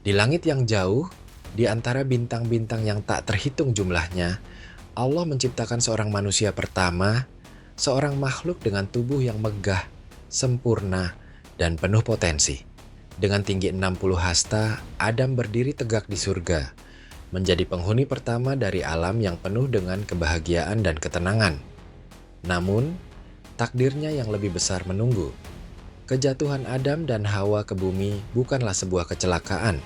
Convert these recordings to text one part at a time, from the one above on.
Di langit yang jauh, di antara bintang-bintang yang tak terhitung jumlahnya, Allah menciptakan seorang manusia pertama, seorang makhluk dengan tubuh yang megah, sempurna, dan penuh potensi. Dengan tinggi 60 hasta, Adam berdiri tegak di surga, menjadi penghuni pertama dari alam yang penuh dengan kebahagiaan dan ketenangan. Namun, takdirnya yang lebih besar menunggu. Kejatuhan Adam dan Hawa ke bumi bukanlah sebuah kecelakaan,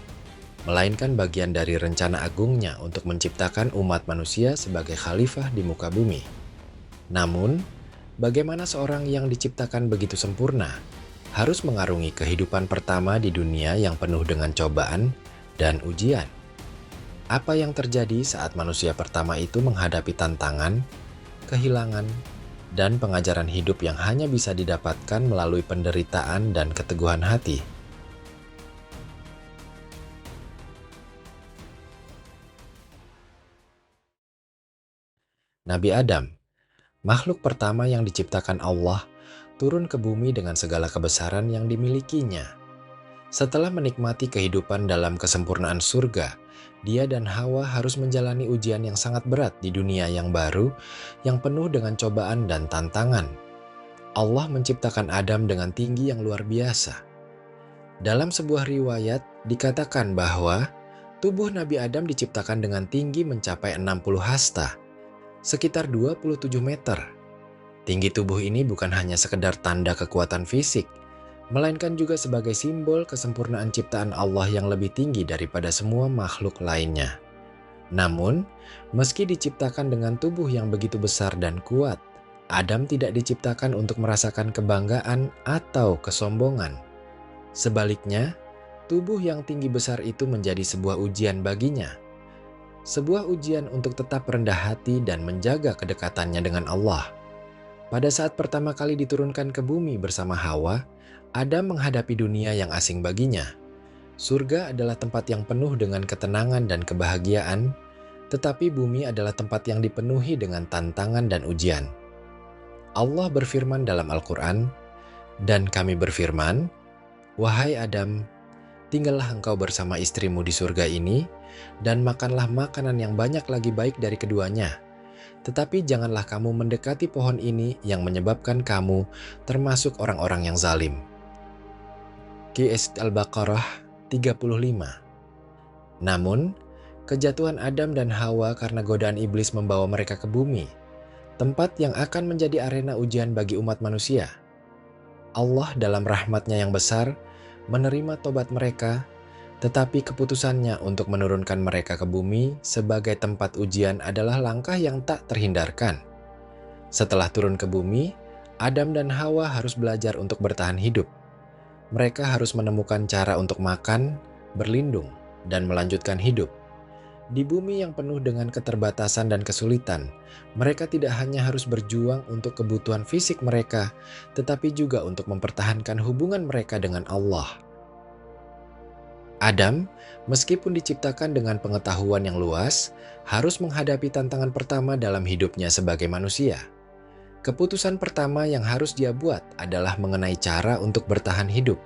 melainkan bagian dari rencana agungnya untuk menciptakan umat manusia sebagai khalifah di muka bumi. Namun, bagaimana seorang yang diciptakan begitu sempurna harus mengarungi kehidupan pertama di dunia yang penuh dengan cobaan dan ujian? Apa yang terjadi saat manusia pertama itu menghadapi tantangan, kehilangan, dan pengajaran hidup yang hanya bisa didapatkan melalui penderitaan dan keteguhan hati? Nabi Adam, makhluk pertama yang diciptakan Allah, turun ke bumi dengan segala kebesaran yang dimilikinya. Setelah menikmati kehidupan dalam kesempurnaan surga, dia dan Hawa harus menjalani ujian yang sangat berat di dunia yang baru, yang penuh dengan cobaan dan tantangan. Allah menciptakan Adam dengan tinggi yang luar biasa. Dalam sebuah riwayat, dikatakan bahwa tubuh Nabi Adam diciptakan dengan tinggi mencapai 60 hasta, sekitar 27 meter. Tinggi tubuh ini bukan hanya sekedar tanda kekuatan fisik, melainkan juga sebagai simbol kesempurnaan ciptaan Allah yang lebih tinggi daripada semua makhluk lainnya. Namun, meski diciptakan dengan tubuh yang begitu besar dan kuat, Adam tidak diciptakan untuk merasakan kebanggaan atau kesombongan. Sebaliknya, tubuh yang tinggi besar itu menjadi sebuah ujian baginya. Sebuah ujian untuk tetap rendah hati dan menjaga kedekatannya dengan Allah. Pada saat pertama kali diturunkan ke bumi bersama Hawa, Adam menghadapi dunia yang asing baginya. Surga adalah tempat yang penuh dengan ketenangan dan kebahagiaan, tetapi bumi adalah tempat yang dipenuhi dengan tantangan dan ujian. Allah berfirman dalam Al-Quran, "Dan kami berfirman, Wahai Adam, tinggallah engkau bersama istrimu di surga ini, dan makanlah makanan yang banyak lagi baik dari keduanya. Tetapi janganlah kamu mendekati pohon ini yang menyebabkan kamu termasuk orang-orang yang zalim." QS Al-Baqarah 35. Namun, kejatuhan Adam dan Hawa karena godaan iblis membawa mereka ke bumi, tempat yang akan menjadi arena ujian bagi umat manusia. Allah dalam rahmat-Nya yang besar menerima tobat mereka, tetapi keputusannya untuk menurunkan mereka ke bumi sebagai tempat ujian adalah langkah yang tak terhindarkan. Setelah turun ke bumi, Adam dan Hawa harus belajar untuk bertahan hidup. Mereka harus menemukan cara untuk makan, berlindung, dan melanjutkan hidup. Di bumi yang penuh dengan keterbatasan dan kesulitan, mereka tidak hanya harus berjuang untuk kebutuhan fisik mereka, tetapi juga untuk mempertahankan hubungan mereka dengan Allah. Adam, meskipun diciptakan dengan pengetahuan yang luas, harus menghadapi tantangan pertama dalam hidupnya sebagai manusia. Keputusan pertama yang harus dia buat adalah mengenai cara untuk bertahan hidup.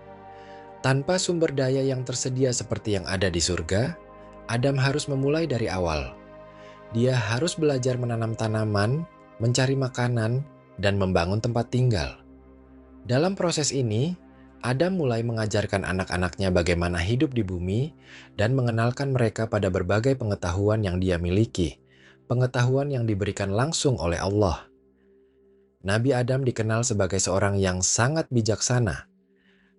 Tanpa sumber daya yang tersedia seperti yang ada di surga, Adam harus memulai dari awal. Dia harus belajar menanam tanaman, mencari makanan, dan membangun tempat tinggal. Dalam proses ini, Adam mulai mengajarkan anak-anaknya bagaimana hidup di bumi dan mengenalkan mereka pada berbagai pengetahuan yang dia miliki, pengetahuan yang diberikan langsung oleh Allah. Nabi Adam dikenal sebagai seorang yang sangat bijaksana.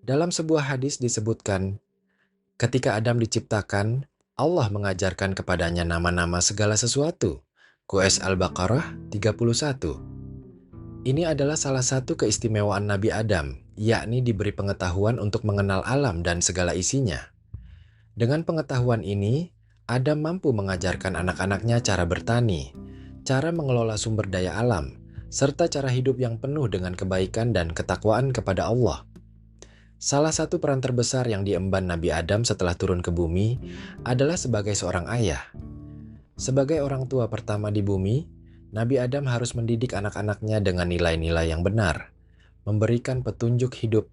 Dalam sebuah hadis disebutkan, ketika Adam diciptakan, Allah mengajarkan kepadanya nama-nama segala sesuatu. QS Al-Baqarah 31. Ini adalah salah satu keistimewaan Nabi Adam, yakni diberi pengetahuan untuk mengenal alam dan segala isinya. Dengan pengetahuan ini, Adam mampu mengajarkan anak-anaknya cara bertani, cara mengelola sumber daya alam, serta cara hidup yang penuh dengan kebaikan dan ketakwaan kepada Allah. Salah satu peran terbesar yang diemban Nabi Adam setelah turun ke bumi adalah sebagai seorang ayah. Sebagai orang tua pertama di bumi, Nabi Adam harus mendidik anak-anaknya dengan nilai-nilai yang benar, memberikan petunjuk hidup,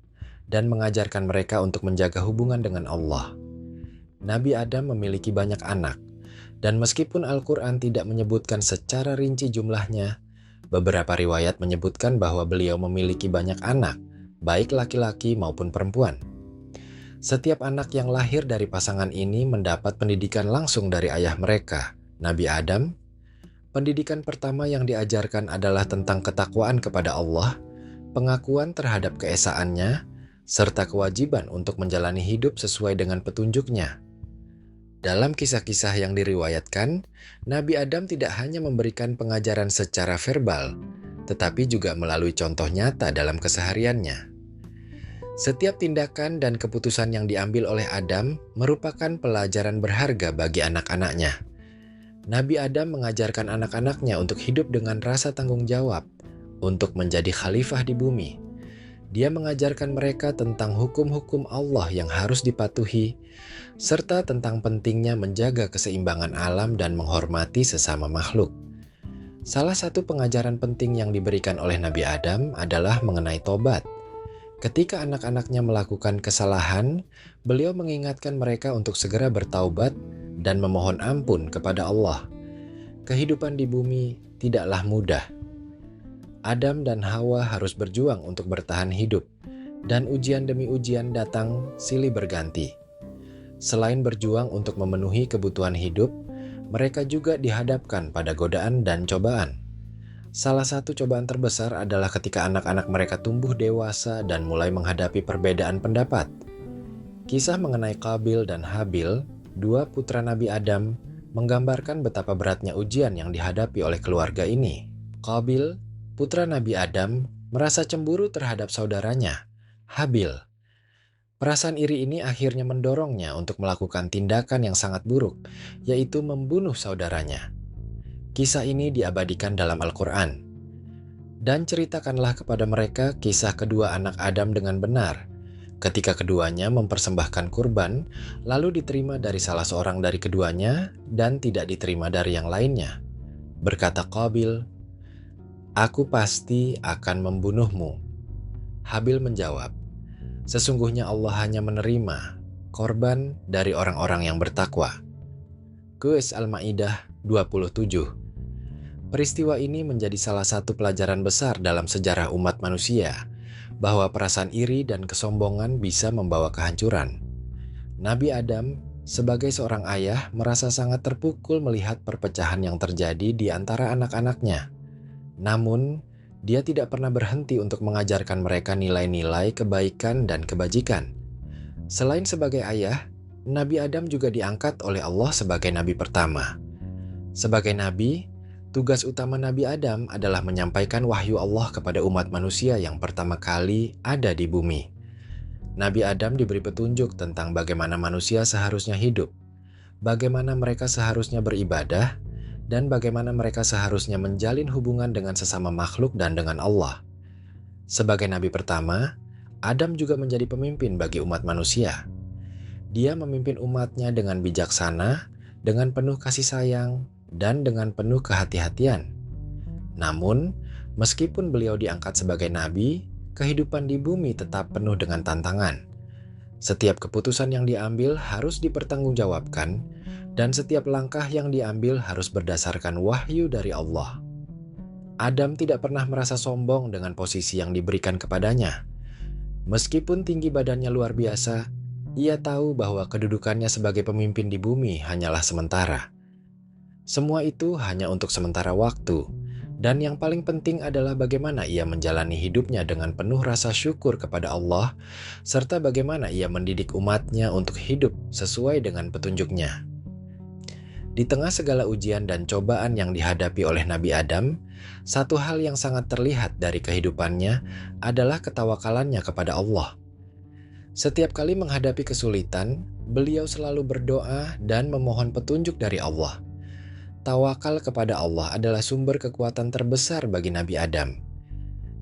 dan mengajarkan mereka untuk menjaga hubungan dengan Allah. Nabi Adam memiliki banyak anak, dan meskipun Al-Quran tidak menyebutkan secara rinci jumlahnya, beberapa riwayat menyebutkan bahwa beliau memiliki banyak anak, baik laki-laki maupun perempuan. Setiap anak yang lahir dari pasangan ini mendapat pendidikan langsung dari ayah mereka, Nabi Adam. Pendidikan pertama yang diajarkan adalah tentang ketakwaan kepada Allah, pengakuan terhadap keesaannya, serta kewajiban untuk menjalani hidup sesuai dengan petunjuknya. Dalam kisah-kisah yang diriwayatkan, Nabi Adam tidak hanya memberikan pengajaran secara verbal, tetapi juga melalui contoh nyata dalam kesehariannya. Setiap tindakan dan keputusan yang diambil oleh Adam merupakan pelajaran berharga bagi anak-anaknya. Nabi Adam mengajarkan anak-anaknya untuk hidup dengan rasa tanggung jawab, untuk menjadi khalifah di bumi. Dia mengajarkan mereka tentang hukum-hukum Allah yang harus dipatuhi, serta tentang pentingnya menjaga keseimbangan alam dan menghormati sesama makhluk. Salah satu pengajaran penting yang diberikan oleh Nabi Adam adalah mengenai tobat. Ketika anak-anaknya melakukan kesalahan, beliau mengingatkan mereka untuk segera bertaubat dan memohon ampun kepada Allah. Kehidupan di bumi tidaklah mudah. Adam dan Hawa harus berjuang untuk bertahan hidup, dan ujian demi ujian datang silih berganti. Selain berjuang untuk memenuhi kebutuhan hidup, mereka juga dihadapkan pada godaan dan cobaan. Salah satu cobaan terbesar adalah ketika anak-anak mereka tumbuh dewasa dan mulai menghadapi perbedaan pendapat. Kisah mengenai Qabil dan Habil, dua putra Nabi Adam, menggambarkan betapa beratnya ujian yang dihadapi oleh keluarga ini. Qabil, putra Nabi Adam, merasa cemburu terhadap saudaranya, Habil. Perasaan iri ini akhirnya mendorongnya untuk melakukan tindakan yang sangat buruk, yaitu membunuh saudaranya. Kisah ini diabadikan dalam Al-Quran. Dan ceritakanlah kepada mereka kisah kedua anak Adam dengan benar, ketika keduanya mempersembahkan kurban, lalu diterima dari salah seorang dari keduanya dan tidak diterima dari yang lainnya. Berkata Qabil, "Aku pasti akan membunuhmu." Habil menjawab, "Sesungguhnya Allah hanya menerima korban dari orang-orang yang bertakwa." Qur'an Al-Maidah 27. Peristiwa ini menjadi salah satu pelajaran besar dalam sejarah umat manusia, bahwa perasaan iri dan kesombongan bisa membawa kehancuran. Nabi Adam, sebagai seorang ayah, merasa sangat terpukul melihat perpecahan yang terjadi di antara anak-anaknya. Namun, dia tidak pernah berhenti untuk mengajarkan mereka nilai-nilai kebaikan dan kebajikan. Selain sebagai ayah, Nabi Adam juga diangkat oleh Allah sebagai nabi pertama. Sebagai nabi, tugas utama Nabi Adam adalah menyampaikan wahyu Allah kepada umat manusia yang pertama kali ada di bumi. Nabi Adam diberi petunjuk tentang bagaimana manusia seharusnya hidup, bagaimana mereka seharusnya beribadah, dan bagaimana mereka seharusnya menjalin hubungan dengan sesama makhluk dan dengan Allah. Sebagai nabi pertama, Adam juga menjadi pemimpin bagi umat manusia. Dia memimpin umatnya dengan bijaksana, dengan penuh kasih sayang, dan dengan penuh kehati-hatian. Namun, meskipun beliau diangkat sebagai nabi, kehidupan di bumi tetap penuh dengan tantangan. Setiap keputusan yang diambil harus dipertanggungjawabkan, dan setiap langkah yang diambil harus berdasarkan wahyu dari Allah. Adam tidak pernah merasa sombong dengan posisi yang diberikan kepadanya. Meskipun tinggi badannya luar biasa, ia tahu bahwa kedudukannya sebagai pemimpin di bumi hanyalah sementara. Semua itu hanya untuk sementara waktu, dan yang paling penting adalah bagaimana ia menjalani hidupnya dengan penuh rasa syukur kepada Allah, serta bagaimana ia mendidik umatnya untuk hidup sesuai dengan petunjuknya. Di tengah segala ujian dan cobaan yang dihadapi oleh Nabi Adam, satu hal yang sangat terlihat dari kehidupannya adalah ketawakalannya kepada Allah. Setiap kali menghadapi kesulitan, beliau selalu berdoa dan memohon petunjuk dari Allah. Tawakal kepada Allah adalah sumber kekuatan terbesar bagi Nabi Adam.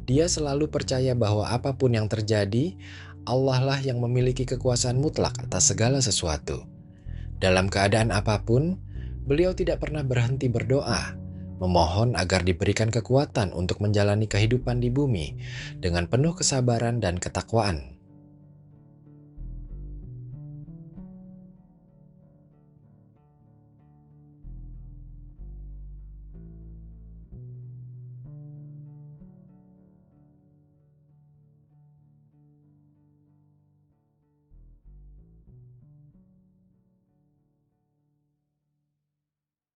Dia selalu percaya bahwa apapun yang terjadi, Allah lah yang memiliki kekuasaan mutlak atas segala sesuatu. Dalam keadaan apapun, beliau tidak pernah berhenti berdoa, memohon agar diberikan kekuatan untuk menjalani kehidupan di bumi dengan penuh kesabaran dan ketakwaan.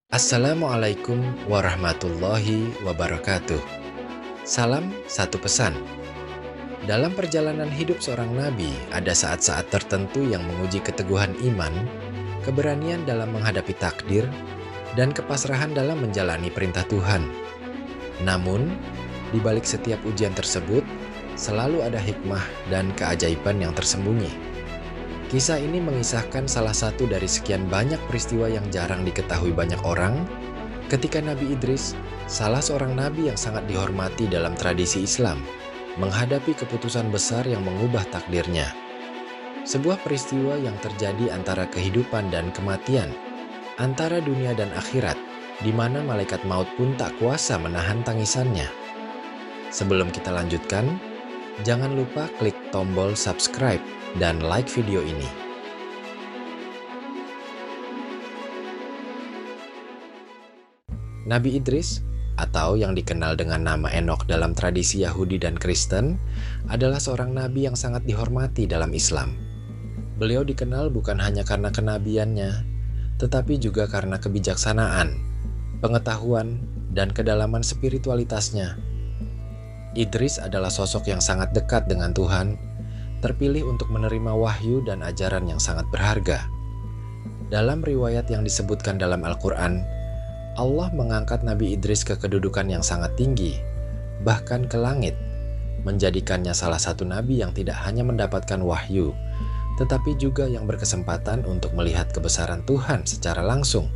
Assalamualaikum warahmatullahi wabarakatuh. Salam satu pesan. Dalam perjalanan hidup seorang nabi, ada saat-saat tertentu yang menguji keteguhan iman, keberanian dalam menghadapi takdir, dan kepasrahan dalam menjalani perintah Tuhan. Namun, di balik setiap ujian tersebut, selalu ada hikmah dan keajaiban yang tersembunyi. Kisah ini mengisahkan salah satu dari sekian banyak peristiwa yang jarang diketahui banyak orang, ketika Nabi Idris, salah seorang nabi yang sangat dihormati dalam tradisi Islam, menghadapi keputusan besar yang mengubah takdirnya. Sebuah peristiwa yang terjadi antara kehidupan dan kematian, antara dunia dan akhirat, di mana malaikat maut pun tak kuasa menahan tangisannya. Sebelum kita lanjutkan, jangan lupa klik tombol subscribe dan like video ini. Nabi Idris, atau yang dikenal dengan nama Enok dalam tradisi Yahudi dan Kristen, adalah seorang nabi yang sangat dihormati dalam Islam. Beliau dikenal bukan hanya karena kenabiannya, tetapi juga karena kebijaksanaan, pengetahuan, dan kedalaman spiritualitasnya. Idris adalah sosok yang sangat dekat dengan Tuhan, terpilih untuk menerima wahyu dan ajaran yang sangat berharga. Dalam riwayat yang disebutkan dalam Al-Quran, Allah mengangkat Nabi Idris ke kedudukan yang sangat tinggi, bahkan ke langit, menjadikannya salah satu nabi yang tidak hanya mendapatkan wahyu, tetapi juga yang berkesempatan untuk melihat kebesaran Tuhan secara langsung.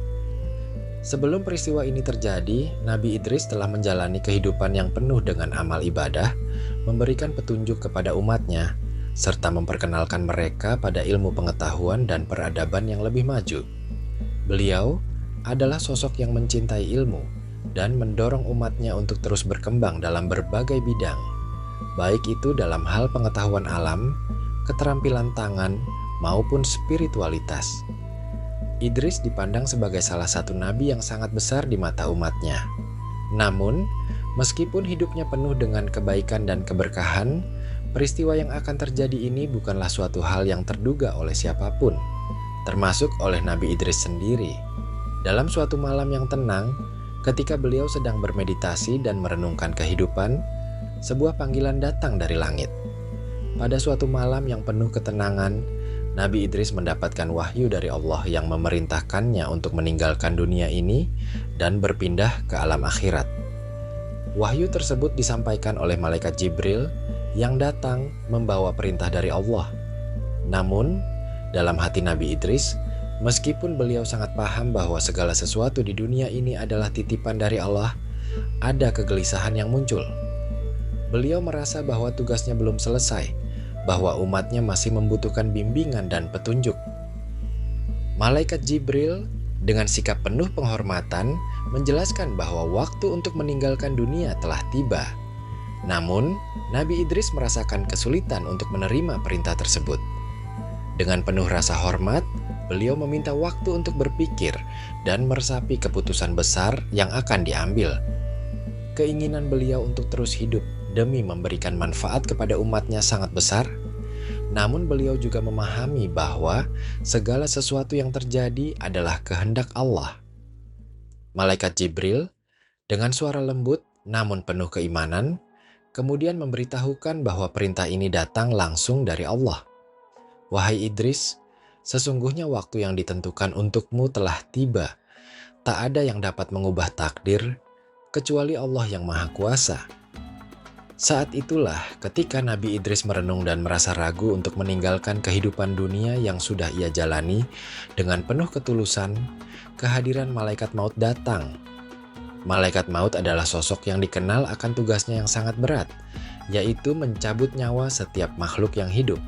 Sebelum peristiwa ini terjadi, Nabi Idris telah menjalani kehidupan yang penuh dengan amal ibadah, memberikan petunjuk kepada umatnya, serta memperkenalkan mereka pada ilmu pengetahuan dan peradaban yang lebih maju. Beliau adalah sosok yang mencintai ilmu dan mendorong umatnya untuk terus berkembang dalam berbagai bidang, baik itu dalam hal pengetahuan alam, keterampilan tangan, maupun spiritualitas. Idris dipandang sebagai salah satu nabi yang sangat besar di mata umatnya. Namun, meskipun hidupnya penuh dengan kebaikan dan keberkahan, peristiwa yang akan terjadi ini bukanlah suatu hal yang terduga oleh siapapun, termasuk oleh Nabi Idris sendiri. Dalam suatu malam yang tenang, ketika beliau sedang bermeditasi dan merenungkan kehidupan, sebuah panggilan datang dari langit. Pada suatu malam yang penuh ketenangan, Nabi Idris mendapatkan wahyu dari Allah yang memerintahkannya untuk meninggalkan dunia ini dan berpindah ke alam akhirat. Wahyu tersebut disampaikan oleh malaikat Jibril yang datang membawa perintah dari Allah. Namun, dalam hati Nabi Idris, meskipun beliau sangat paham bahwa segala sesuatu di dunia ini adalah titipan dari Allah, ada kegelisahan yang muncul. Beliau merasa bahwa tugasnya belum selesai, bahwa umatnya masih membutuhkan bimbingan dan petunjuk. Malaikat Jibril dengan sikap penuh penghormatan menjelaskan bahwa waktu untuk meninggalkan dunia telah tiba. Namun, Nabi Idris merasakan kesulitan untuk menerima perintah tersebut. Dengan penuh rasa hormat, beliau meminta waktu untuk berpikir dan meresapi keputusan besar yang akan diambil. Keinginan beliau untuk terus hidup demi memberikan manfaat kepada umatnya sangat besar. Namun beliau juga memahami bahwa segala sesuatu yang terjadi adalah kehendak Allah. Malaikat Jibril dengan suara lembut namun penuh keimanan, kemudian memberitahukan bahwa perintah ini datang langsung dari Allah. Wahai Idris, sesungguhnya waktu yang ditentukan untukmu telah tiba. Tak ada yang dapat mengubah takdir, kecuali Allah yang Maha Kuasa. Saat itulah ketika Nabi Idris merenung dan merasa ragu untuk meninggalkan kehidupan dunia yang sudah ia jalani dengan penuh ketulusan, kehadiran malaikat maut datang. Malaikat maut adalah sosok yang dikenal akan tugasnya yang sangat berat, yaitu mencabut nyawa setiap makhluk yang hidup.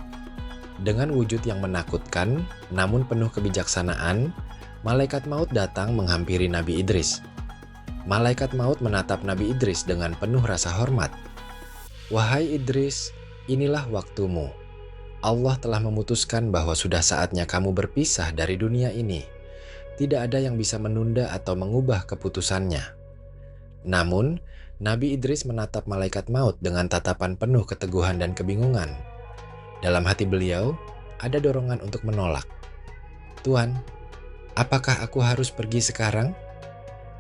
Dengan wujud yang menakutkan, namun penuh kebijaksanaan, malaikat maut datang menghampiri Nabi Idris. Malaikat maut menatap Nabi Idris dengan penuh rasa hormat. Wahai Idris, inilah waktumu. Allah telah memutuskan bahwa sudah saatnya kamu berpisah dari dunia ini. Tidak ada yang bisa menunda atau mengubah keputusannya. Namun, Nabi Idris menatap malaikat maut dengan tatapan penuh keteguhan dan kebingungan. Dalam hati beliau, ada dorongan untuk menolak. Tuhan, apakah aku harus pergi sekarang?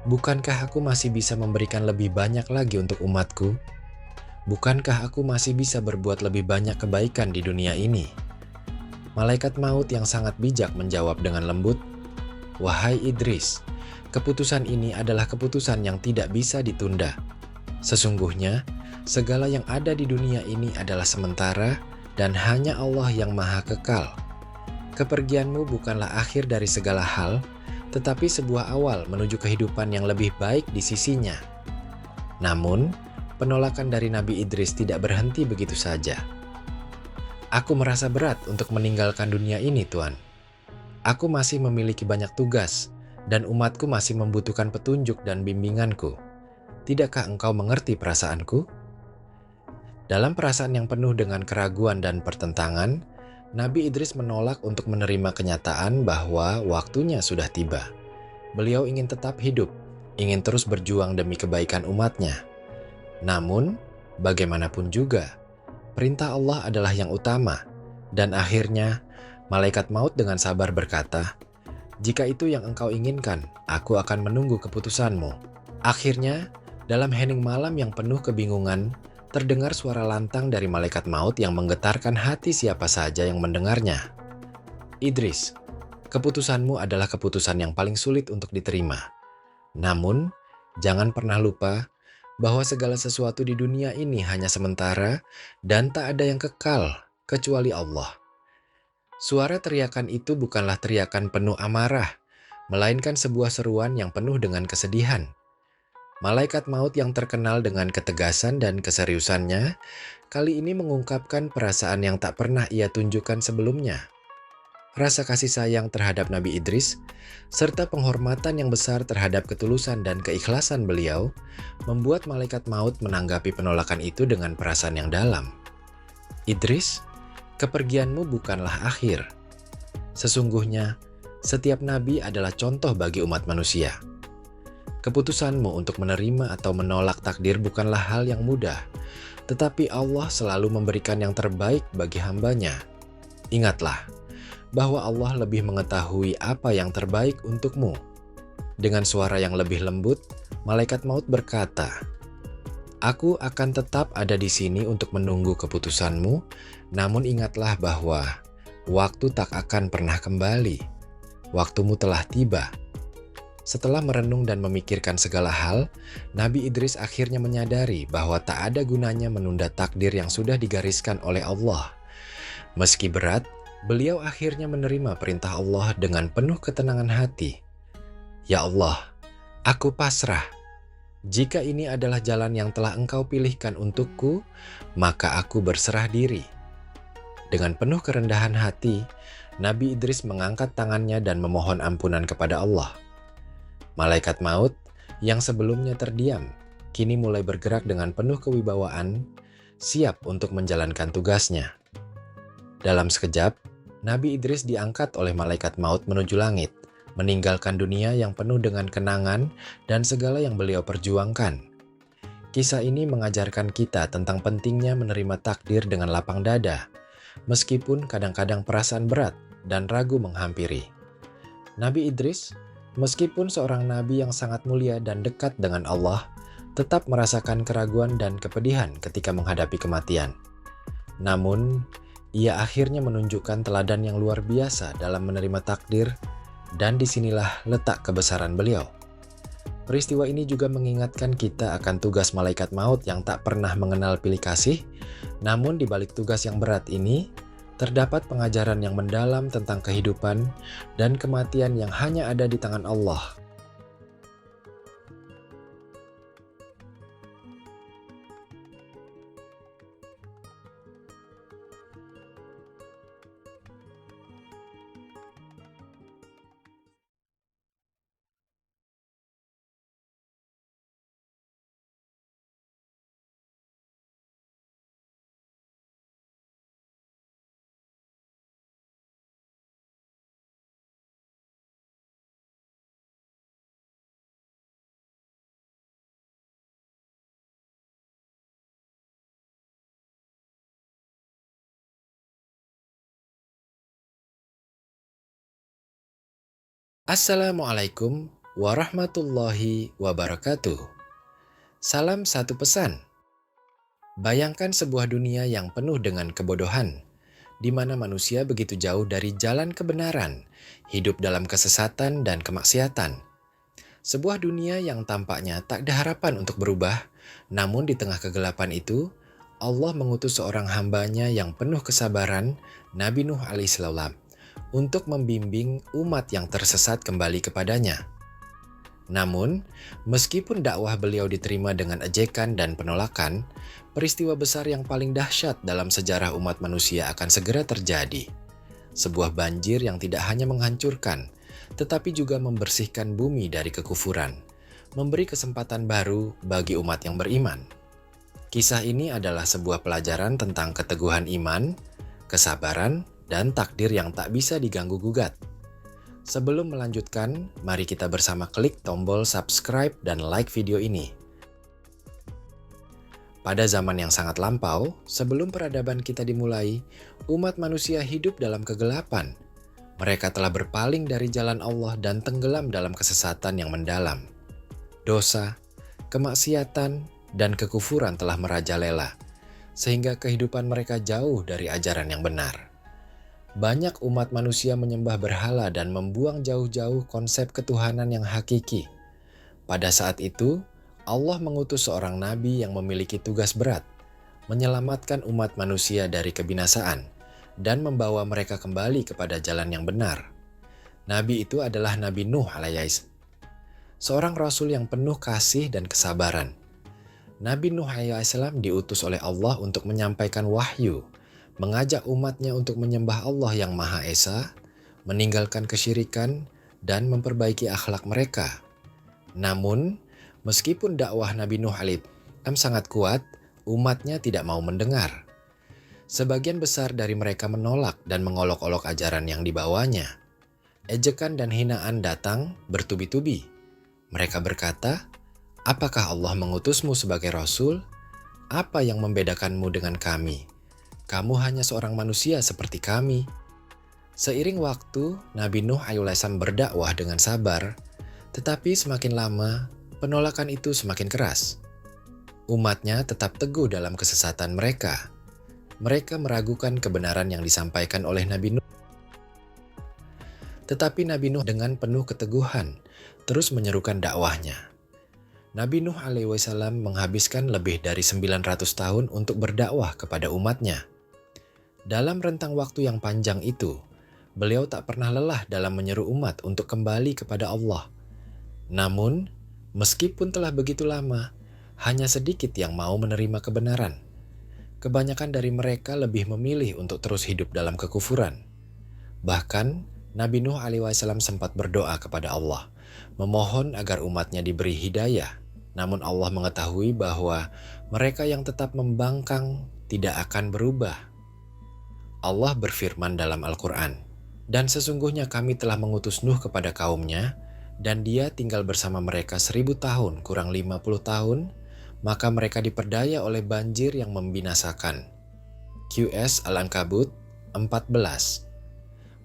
Bukankah aku masih bisa memberikan lebih banyak lagi untuk umatku? Bukankah aku masih bisa berbuat lebih banyak kebaikan di dunia ini? Malaikat maut yang sangat bijak menjawab dengan lembut, "Wahai Idris, keputusan ini adalah keputusan yang tidak bisa ditunda. Sesungguhnya, segala yang ada di dunia ini adalah sementara dan hanya Allah yang maha kekal. Kepergianmu bukanlah akhir dari segala hal, tetapi sebuah awal menuju kehidupan yang lebih baik di sisinya." Namun, penolakan dari Nabi Idris tidak berhenti begitu saja. "Aku merasa berat untuk meninggalkan dunia ini, Tuan. Aku masih memiliki banyak tugas, dan umatku masih membutuhkan petunjuk dan bimbinganku. Tidakkah engkau mengerti perasaanku?" Dalam perasaan yang penuh dengan keraguan dan pertentangan, Nabi Idris menolak untuk menerima kenyataan bahwa waktunya sudah tiba. Beliau ingin tetap hidup, ingin terus berjuang demi kebaikan umatnya. Namun, bagaimanapun juga, perintah Allah adalah yang utama, dan akhirnya malaikat maut dengan sabar berkata, "Jika itu yang engkau inginkan, aku akan menunggu keputusanmu." Akhirnya, dalam hening malam yang penuh kebingungan, terdengar suara lantang dari malaikat maut yang menggetarkan hati siapa saja yang mendengarnya. "Idris, keputusanmu adalah keputusan yang paling sulit untuk diterima. Namun, jangan pernah lupa bahwa segala sesuatu di dunia ini hanya sementara dan tak ada yang kekal kecuali Allah." Suara teriakan itu bukanlah teriakan penuh amarah, melainkan sebuah seruan yang penuh dengan kesedihan. Malaikat maut yang terkenal dengan ketegasan dan keseriusannya, kali ini mengungkapkan perasaan yang tak pernah ia tunjukkan sebelumnya. Rasa kasih sayang terhadap Nabi Idris, serta penghormatan yang besar terhadap ketulusan dan keikhlasan beliau, membuat malaikat maut menanggapi penolakan itu dengan perasaan yang dalam. "Idris, kepergianmu bukanlah akhir. Sesungguhnya, setiap nabi adalah contoh bagi umat manusia. Keputusanmu untuk menerima atau menolak takdir bukanlah hal yang mudah, tetapi Allah selalu memberikan yang terbaik bagi hambanya. Ingatlah bahwa Allah lebih mengetahui apa yang terbaik untukmu." Dengan suara yang lebih lembut, malaikat maut berkata, "Aku akan tetap ada di sini untuk menunggu keputusanmu, namun ingatlah bahwa waktu tak akan pernah kembali. Waktumu telah tiba." Setelah merenung dan memikirkan segala hal, Nabi Idris akhirnya menyadari bahwa tak ada gunanya menunda takdir yang sudah digariskan oleh Allah. Meski berat, beliau akhirnya menerima perintah Allah dengan penuh ketenangan hati. "Ya Allah, aku pasrah. Jika ini adalah jalan yang telah Engkau pilihkan untukku, maka aku berserah diri." Dengan penuh kerendahan hati, Nabi Idris mengangkat tangannya dan memohon ampunan kepada Allah. Malaikat maut yang sebelumnya terdiam, kini mulai bergerak dengan penuh kewibawaan, siap untuk menjalankan tugasnya. Dalam sekejap, Nabi Idris diangkat oleh malaikat maut menuju langit, meninggalkan dunia yang penuh dengan kenangan dan segala yang beliau perjuangkan. Kisah ini mengajarkan kita tentang pentingnya menerima takdir dengan lapang dada, meskipun kadang-kadang perasaan berat dan ragu menghampiri. Nabi Idris, meskipun seorang nabi yang sangat mulia dan dekat dengan Allah, tetap merasakan keraguan dan kepedihan ketika menghadapi kematian. Namun, ia akhirnya menunjukkan teladan yang luar biasa dalam menerima takdir, dan disinilah letak kebesaran beliau. Peristiwa ini juga mengingatkan kita akan tugas malaikat maut yang tak pernah mengenal pilih kasih, namun di balik tugas yang berat ini, terdapat pengajaran yang mendalam tentang kehidupan dan kematian yang hanya ada di tangan Allah. Assalamualaikum warahmatullahi wabarakatuh. Salam satu pesan. Bayangkan sebuah dunia yang penuh dengan kebodohan, di mana manusia begitu jauh dari jalan kebenaran, hidup dalam kesesatan dan kemaksiatan. Sebuah dunia yang tampaknya tak ada harapan untuk berubah, namun di tengah kegelapan itu, Allah mengutus seorang hambanya yang penuh kesabaran, Nabi Nuh alaihissalam, untuk membimbing umat yang tersesat kembali kepadanya. Namun, meskipun dakwah beliau diterima dengan ejekan dan penolakan, peristiwa besar yang paling dahsyat dalam sejarah umat manusia akan segera terjadi. Sebuah banjir yang tidak hanya menghancurkan, tetapi juga membersihkan bumi dari kekufuran, memberi kesempatan baru bagi umat yang beriman. Kisah ini adalah sebuah pelajaran tentang keteguhan iman, kesabaran, dan takdir yang tak bisa diganggu-gugat. Sebelum melanjutkan, mari kita bersama klik tombol subscribe dan like video ini. Pada zaman yang sangat lampau, sebelum peradaban kita dimulai, umat manusia hidup dalam kegelapan. Mereka telah berpaling dari jalan Allah dan tenggelam dalam kesesatan yang mendalam. Dosa, kemaksiatan, dan kekufuran telah merajalela, sehingga kehidupan mereka jauh dari ajaran yang benar. Banyak umat manusia menyembah berhala dan membuang jauh-jauh konsep ketuhanan yang hakiki. Pada saat itu, Allah mengutus seorang nabi yang memiliki tugas berat, menyelamatkan umat manusia dari kebinasaan, dan membawa mereka kembali kepada jalan yang benar. Nabi itu adalah Nabi Nuh alaihissalam, seorang rasul yang penuh kasih dan kesabaran. Nabi Nuh alaihissalam diutus oleh Allah untuk menyampaikan wahyu, mengajak umatnya untuk menyembah Allah yang Maha Esa, meninggalkan kesyirikan, dan memperbaiki akhlak mereka. Namun, meskipun dakwah Nabi Nuh alaihissalam sangat kuat, umatnya tidak mau mendengar. Sebagian besar dari mereka menolak dan mengolok-olok ajaran yang dibawanya. Ejekan dan hinaan datang bertubi-tubi. Mereka berkata, "Apakah Allah mengutusmu sebagai rasul? Apa yang membedakanmu dengan kami? Kamu hanya seorang manusia seperti kami." Seiring waktu, Nabi Nuh alaihissalam berdakwah dengan sabar, tetapi semakin lama, penolakan itu semakin keras. Umatnya tetap teguh dalam kesesatan mereka. Mereka meragukan kebenaran yang disampaikan oleh Nabi Nuh. Tetapi Nabi Nuh dengan penuh keteguhan terus menyerukan dakwahnya. Nabi Nuh alaihissalam menghabiskan lebih dari 900 tahun untuk berdakwah kepada umatnya. Dalam rentang waktu yang panjang itu, beliau tak pernah lelah dalam menyeru umat untuk kembali kepada Allah. Namun, meskipun telah begitu lama, hanya sedikit yang mau menerima kebenaran. Kebanyakan dari mereka lebih memilih untuk terus hidup dalam kekufuran. Bahkan, Nabi Nuh alaihissalam sempat berdoa kepada Allah, memohon agar umatnya diberi hidayah. Namun Allah mengetahui bahwa mereka yang tetap membangkang tidak akan berubah. Allah berfirman dalam Al-Quran, "Dan sesungguhnya kami telah mengutus Nuh kepada kaumnya, dan dia tinggal bersama mereka 1000 tahun kurang 50 tahun, maka mereka diperdaya oleh banjir yang membinasakan." QS Al-Ankabut 14.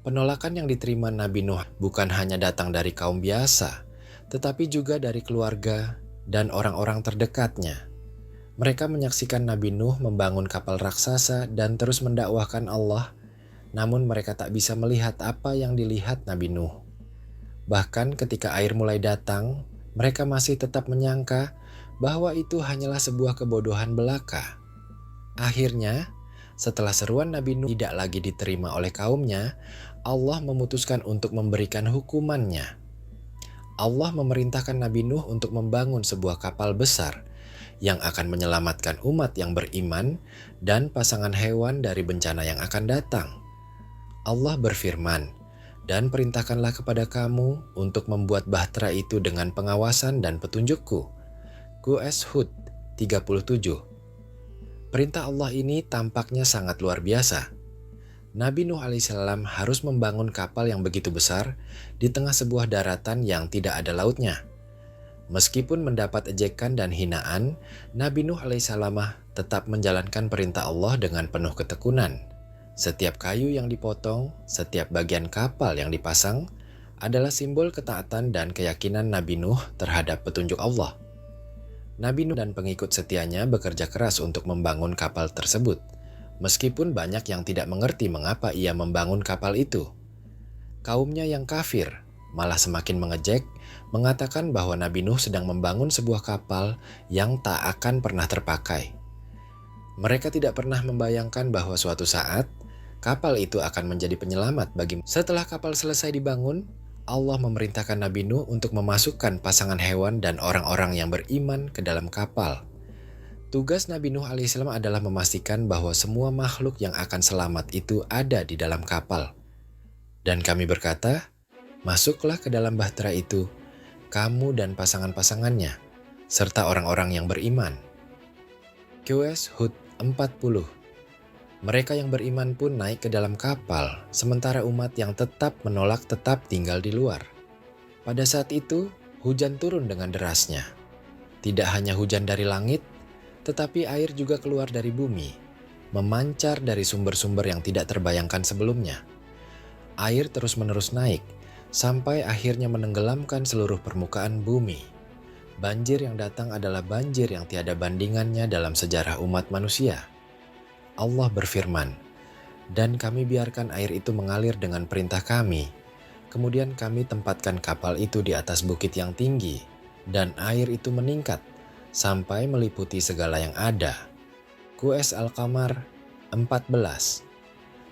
Penolakan yang diterima Nabi Nuh bukan hanya datang dari kaum biasa, tetapi juga dari keluarga dan orang-orang terdekatnya. Mereka menyaksikan Nabi Nuh membangun kapal raksasa dan terus mendakwahkan Allah, namun mereka tak bisa melihat apa yang dilihat Nabi Nuh. Bahkan ketika air mulai datang, mereka masih tetap menyangka bahwa itu hanyalah sebuah kebodohan belaka. Akhirnya, setelah seruan Nabi Nuh tidak lagi diterima oleh kaumnya, Allah memutuskan untuk memberikan hukumannya. Allah memerintahkan Nabi Nuh untuk membangun sebuah kapal besar yang akan menyelamatkan umat yang beriman dan pasangan hewan dari bencana yang akan datang. Allah berfirman, "Dan perintahkanlah kepada kamu untuk membuat bahtera itu dengan pengawasan dan petunjukku." QS Hud 37. Perintah Allah ini tampaknya sangat luar biasa. Nabi Nuh alaihissalam harus membangun kapal yang begitu besar di tengah sebuah daratan yang tidak ada lautnya. Meskipun mendapat ejekan dan hinaan, Nabi Nuh alaihissalam tetap menjalankan perintah Allah dengan penuh ketekunan. Setiap kayu yang dipotong, setiap bagian kapal yang dipasang, adalah simbol ketaatan dan keyakinan Nabi Nuh terhadap petunjuk Allah. Nabi Nuh dan pengikut setianya bekerja keras untuk membangun kapal tersebut, meskipun banyak yang tidak mengerti mengapa ia membangun kapal itu. Kaumnya yang kafir malah semakin mengejek, mengatakan bahwa Nabi Nuh sedang membangun sebuah kapal yang tak akan pernah terpakai. Mereka tidak pernah membayangkan bahwa suatu saat kapal itu akan menjadi penyelamat bagi. Setelah kapal selesai dibangun, Allah memerintahkan Nabi Nuh untuk memasukkan pasangan hewan dan orang-orang yang beriman ke dalam kapal. Tugas Nabi Nuh alaihissalam adalah memastikan bahwa semua makhluk yang akan selamat itu ada di dalam kapal. Dan kami berkata, masuklah ke dalam bahtera itu, kamu dan pasangan-pasangannya, serta orang-orang yang beriman. QS Hud 40. Mereka yang beriman pun naik ke dalam kapal, sementara umat yang tetap menolak tetap tinggal di luar. Pada saat itu, hujan turun dengan derasnya. Tidak hanya hujan dari langit, tetapi air juga keluar dari bumi, memancar dari sumber-sumber yang tidak terbayangkan sebelumnya. Air terus-menerus naik, sampai akhirnya menenggelamkan seluruh permukaan bumi. Banjir yang datang adalah banjir yang tiada bandingannya dalam sejarah umat manusia. Allah berfirman, "Dan kami biarkan air itu mengalir dengan perintah kami. Kemudian kami tempatkan kapal itu di atas bukit yang tinggi, dan air itu meningkat sampai meliputi segala yang ada." QS Al-Qamar 14.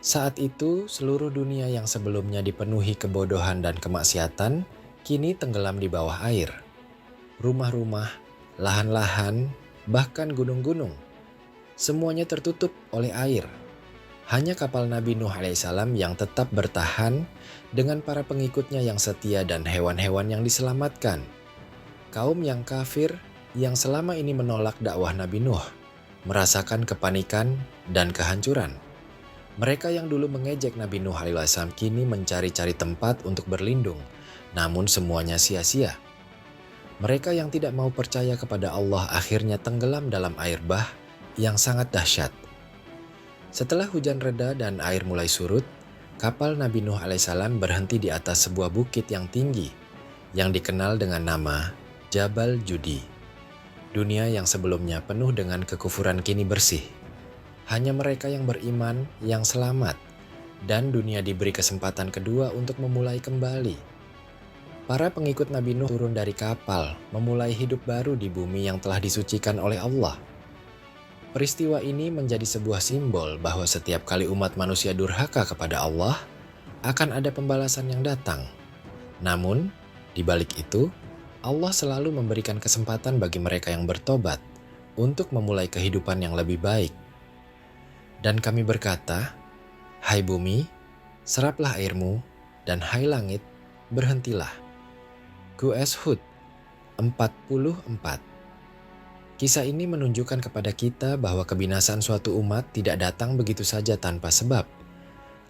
Saat itu, seluruh dunia yang sebelumnya dipenuhi kebodohan dan kemaksiatan, kini tenggelam di bawah air. Rumah-rumah, lahan-lahan, bahkan gunung-gunung, semuanya tertutup oleh air. Hanya kapal Nabi Nuh alaihissalam yang tetap bertahan dengan para pengikutnya yang setia dan hewan-hewan yang diselamatkan. Kaum yang kafir yang selama ini menolak dakwah Nabi Nuh merasakan kepanikan dan kehancuran. Mereka yang dulu mengejek Nabi Nuh alaihissalam kini mencari-cari tempat untuk berlindung, namun semuanya sia-sia. Mereka yang tidak mau percaya kepada Allah akhirnya tenggelam dalam air bah yang sangat dahsyat. Setelah hujan reda dan air mulai surut, kapal Nabi Nuh alaihissalam berhenti di atas sebuah bukit yang tinggi yang dikenal dengan nama Jabal Judi. Dunia yang sebelumnya penuh dengan kekufuran kini bersih. Hanya mereka yang beriman yang selamat, dan dunia diberi kesempatan kedua untuk memulai kembali. Para pengikut Nabi Nuh turun dari kapal, memulai hidup baru di bumi yang telah disucikan oleh Allah. Peristiwa ini menjadi sebuah simbol bahwa setiap kali umat manusia durhaka kepada Allah, akan ada pembalasan yang datang. Namun, di balik itu, Allah selalu memberikan kesempatan bagi mereka yang bertobat untuk memulai kehidupan yang lebih baik. Dan kami berkata, "Hai bumi, seraplah airmu, dan hai langit, berhentilah." QS Hud 44. Kisah ini menunjukkan kepada kita bahwa kebinasaan suatu umat tidak datang begitu saja tanpa sebab.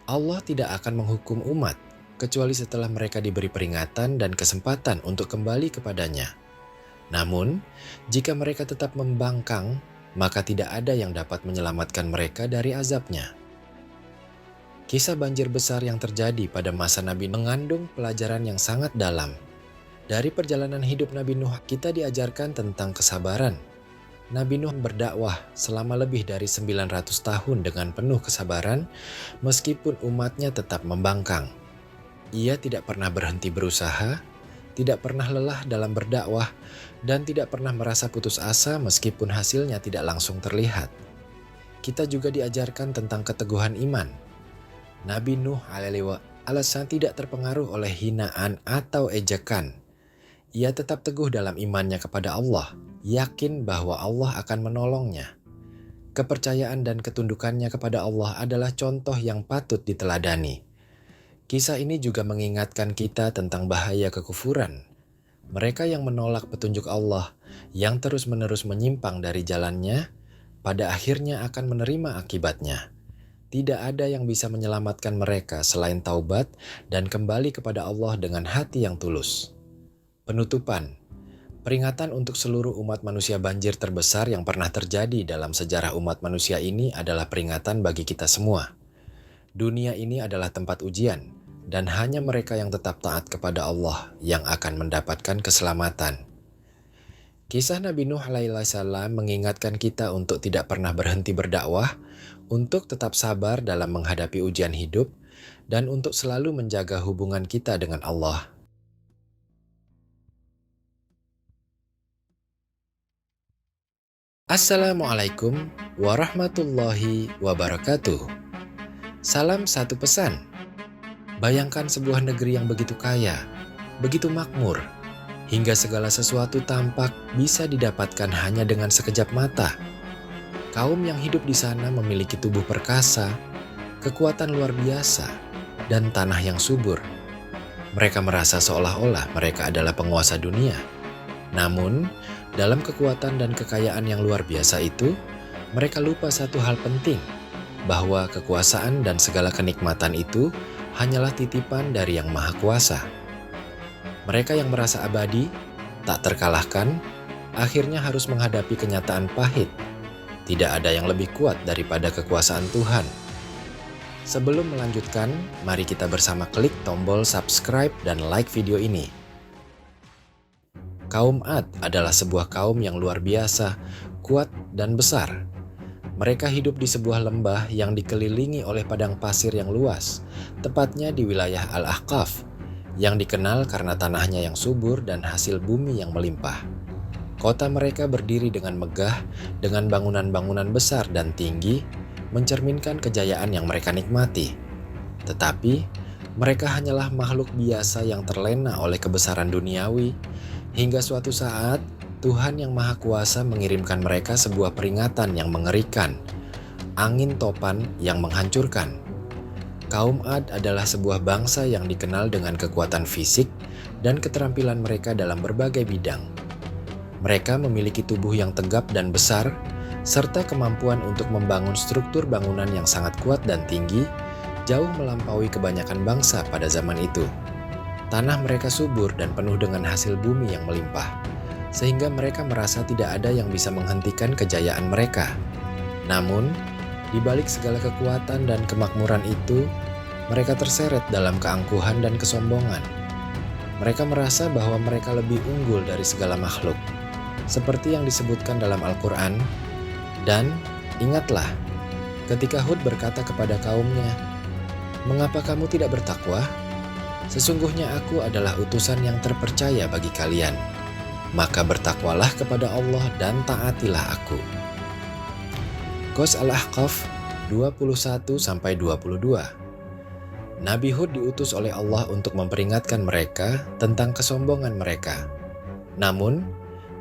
Allah tidak akan menghukum umat, kecuali setelah mereka diberi peringatan dan kesempatan untuk kembali kepadanya. Namun, jika mereka tetap membangkang, maka tidak ada yang dapat menyelamatkan mereka dari azabnya. Kisah banjir besar yang terjadi pada masa Nabi mengandung pelajaran yang sangat dalam. Dari perjalanan hidup Nabi Nuh, kita diajarkan tentang kesabaran. Nabi Nuh berdakwah selama lebih dari 900 tahun dengan penuh kesabaran, meskipun umatnya tetap membangkang. Ia tidak pernah berhenti berusaha, tidak pernah lelah dalam berdakwah, dan tidak pernah merasa putus asa meskipun hasilnya tidak langsung terlihat. Kita juga diajarkan tentang keteguhan iman. Nabi Nuh alaihissalam tidak terpengaruh oleh hinaan atau ejekan. Ia tetap teguh dalam imannya kepada Allah, yakin bahwa Allah akan menolongnya. Kepercayaan dan ketundukannya kepada Allah adalah contoh yang patut diteladani. Kisah ini juga mengingatkan kita tentang bahaya kekufuran. Mereka yang menolak petunjuk Allah, yang terus-menerus menyimpang dari jalannya, pada akhirnya akan menerima akibatnya. Tidak ada yang bisa menyelamatkan mereka selain taubat dan kembali kepada Allah dengan hati yang tulus. Penutupan. Peringatan untuk seluruh umat manusia banjir terbesar yang pernah terjadi dalam sejarah umat manusia ini adalah peringatan bagi kita semua. Dunia ini adalah tempat ujian, dan hanya mereka yang tetap taat kepada Allah yang akan mendapatkan keselamatan. Kisah Nabi Nuh alaihissalam mengingatkan kita untuk tidak pernah berhenti berdakwah, untuk tetap sabar dalam menghadapi ujian hidup, dan untuk selalu menjaga hubungan kita dengan Allah. Assalamualaikum warahmatullahi wabarakatuh. Salam satu pesan. Bayangkan sebuah negeri yang begitu kaya, begitu makmur, hingga segala sesuatu tampak bisa didapatkan hanya dengan sekejap mata. Kaum yang hidup di sana memiliki tubuh perkasa, kekuatan luar biasa, dan tanah yang subur. Mereka merasa seolah-olah mereka adalah penguasa dunia. Namun, dalam kekuatan dan kekayaan yang luar biasa itu, mereka lupa satu hal penting, bahwa kekuasaan dan segala kenikmatan itu hanyalah titipan dari Yang Maha Kuasa. Mereka yang merasa abadi, tak terkalahkan, akhirnya harus menghadapi kenyataan pahit. Tidak ada yang lebih kuat daripada kekuasaan Tuhan. Sebelum melanjutkan, mari kita bersama klik tombol subscribe dan like video ini. Kaum Ad adalah sebuah kaum yang luar biasa, kuat dan besar. Mereka hidup di sebuah lembah yang dikelilingi oleh padang pasir yang luas, tepatnya di wilayah Al-Ahqaf, yang dikenal karena tanahnya yang subur dan hasil bumi yang melimpah. Kota mereka berdiri dengan megah, dengan bangunan-bangunan besar dan tinggi, mencerminkan kejayaan yang mereka nikmati. Tetapi, mereka hanyalah makhluk biasa yang terlena oleh kebesaran duniawi, hingga suatu saat, Tuhan Yang Maha Kuasa mengirimkan mereka sebuah peringatan yang mengerikan, angin topan yang menghancurkan. Kaum Ad adalah sebuah bangsa yang dikenal dengan kekuatan fisik dan keterampilan mereka dalam berbagai bidang. Mereka memiliki tubuh yang tegap dan besar, serta kemampuan untuk membangun struktur bangunan yang sangat kuat dan tinggi, jauh melampaui kebanyakan bangsa pada zaman itu. Tanah mereka subur dan penuh dengan hasil bumi yang melimpah, sehingga mereka merasa tidak ada yang bisa menghentikan kejayaan mereka. Namun, di balik segala kekuatan dan kemakmuran itu, mereka terseret dalam keangkuhan dan kesombongan. Mereka merasa bahwa mereka lebih unggul dari segala makhluk, seperti yang disebutkan dalam Al-Quran. Dan ingatlah, ketika Hud berkata kepada kaumnya, "Mengapa kamu tidak bertakwa? Sesungguhnya aku adalah utusan yang terpercaya bagi kalian. Maka bertakwalah kepada Allah dan taatilah aku." Qas Al-Ahqaf 21-22. Nabi Hud diutus oleh Allah untuk memperingatkan mereka tentang kesombongan mereka. Namun,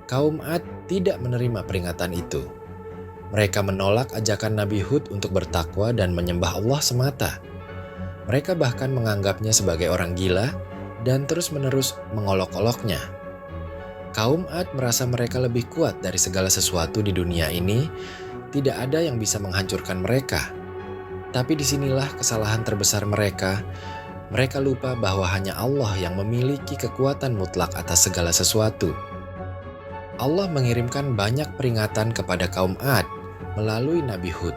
kaum Ad tidak menerima peringatan itu. Mereka menolak ajakan Nabi Hud untuk bertakwa dan menyembah Allah semata. Mereka bahkan menganggapnya sebagai orang gila dan terus-menerus mengolok-oloknya. Kaum Ad merasa mereka lebih kuat dari segala sesuatu di dunia ini. Tidak ada yang bisa menghancurkan mereka. Tapi disinilah kesalahan terbesar mereka. Mereka lupa bahwa hanya Allah yang memiliki kekuatan mutlak atas segala sesuatu. Allah mengirimkan banyak peringatan kepada kaum Ad melalui Nabi Hud.